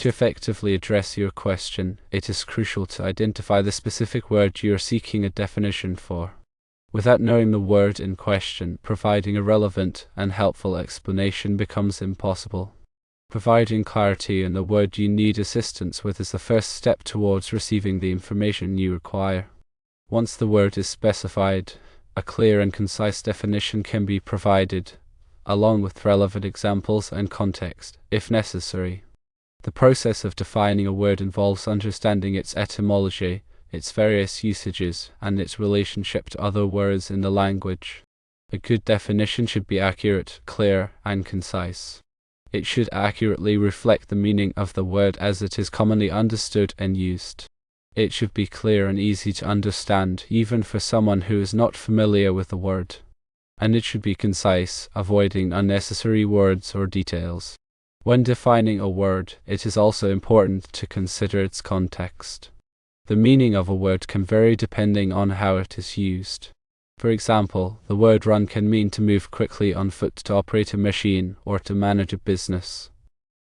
To effectively address your question, it is crucial to identify the specific word you are seeking a definition for. Without knowing the word in question, providing a relevant and helpful explanation becomes impossible. Providing clarity in the word you need assistance with is the first step towards receiving the information you require. Once the word is specified, a clear and concise definition can be provided, along with relevant examples and context, if necessary. The process of defining a word involves understanding its etymology, its various usages, and its relationship to other words in the language. A good definition should be accurate, clear, and concise. It should accurately reflect the meaning of the word as it is commonly understood and used. It should be clear and easy to understand, even for someone who is not familiar with the word. And it should be concise, avoiding unnecessary words or details. When defining a word, it is also important to consider its context. The meaning of a word can vary depending on how it is used. For example, the word run can mean to move quickly on foot to operate a machine or to manage a business.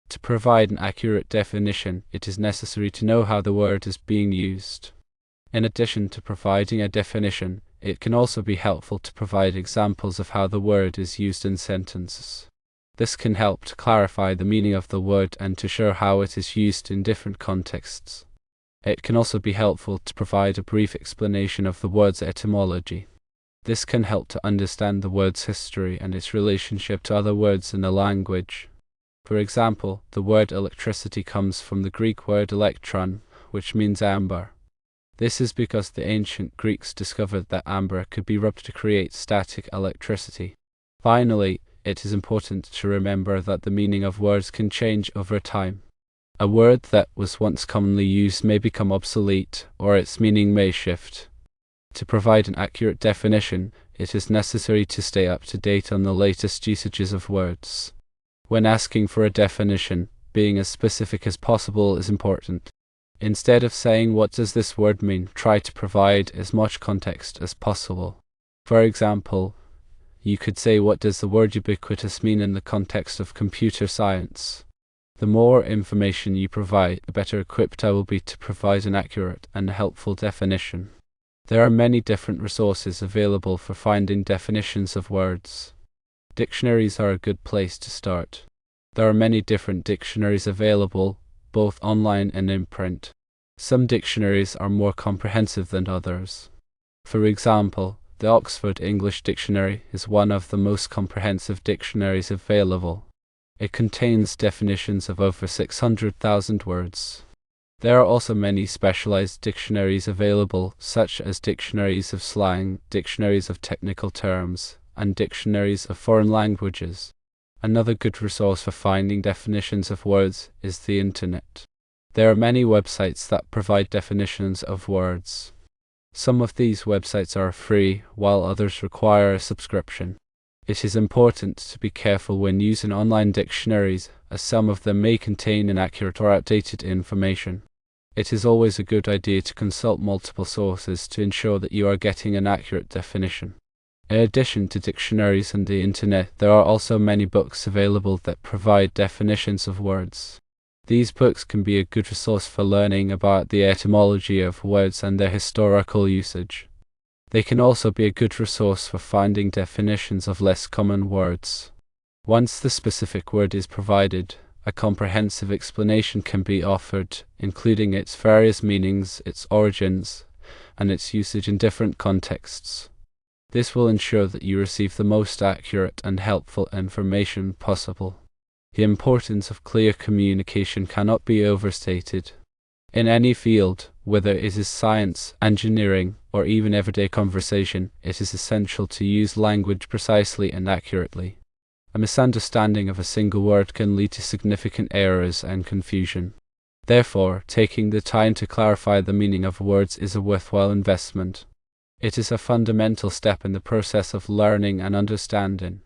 To provide an accurate definition, it is necessary to know how the word is being used. In addition to providing a definition, it can also be helpful to provide examples of how the word is used in sentences. This can help to clarify the meaning of the word and to show how it is used in different contexts. It can also be helpful to provide a brief explanation of the word's etymology. This can help to understand the word's history and its relationship to other words in the language. For example, the word electricity comes from the Greek word elektron, which means amber. This is because the ancient Greeks discovered that amber could be rubbed to create static electricity. Finally, it is important to remember that the meaning of words can change over time. A word that was once commonly used may become obsolete, or its meaning may shift. To provide an accurate definition, it is necessary to stay up to date on the latest usages of words. When asking for a definition, being as specific as possible is important. Instead of saying "what does this word mean," try to provide as much context as possible. For example, you could say, "What does the word ubiquitous mean in the context of computer science?" The more information you provide, the better equipped I will be to provide an accurate and helpful definition. There are many different resources available for finding definitions of words. Dictionaries are a good place to start. There are many different dictionaries available, both online and in print. Some dictionaries are more comprehensive than others. For example, the Oxford English Dictionary is one of the most comprehensive dictionaries available. It contains definitions of over 600,000 words. There are also many specialized dictionaries available, such as dictionaries of slang, dictionaries of technical terms, and dictionaries of foreign languages. Another good resource for finding definitions of words is the internet. There are many websites that provide definitions of words. Some of these websites are free, while others require a subscription. It is important to be careful when using online dictionaries, as some of them may contain inaccurate or outdated information. It is always a good idea to consult multiple sources to ensure that you are getting an accurate definition. In addition to dictionaries and the internet, there are also many books available that provide definitions of words. These books can be a good resource for learning about the etymology of words and their historical usage. They can also be a good resource for finding definitions of less common words. Once the specific word is provided, a comprehensive explanation can be offered, including its various meanings, its origins, and its usage in different contexts. This will ensure that you receive the most accurate and helpful information possible. The importance of clear communication cannot be overstated. In any field, whether it is science, engineering, or even everyday conversation, it is essential to use language precisely and accurately. A misunderstanding of a single word can lead to significant errors and confusion. Therefore, taking the time to clarify the meaning of words is a worthwhile investment. It is a fundamental step in the process of learning and understanding.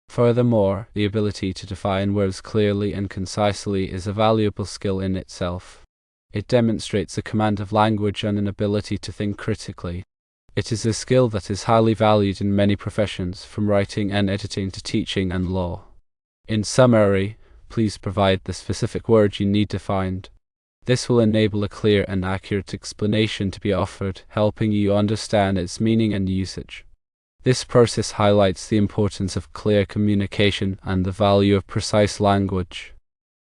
Furthermore, the ability to define words clearly and concisely is a valuable skill in itself. It demonstrates a command of language and an ability to think critically. It is a skill that is highly valued in many professions, from writing and editing to teaching and law. In summary, please provide the specific word you need to find. This will enable a clear and accurate explanation to be offered, helping you understand its meaning and usage. This process highlights the importance of clear communication and the value of precise language.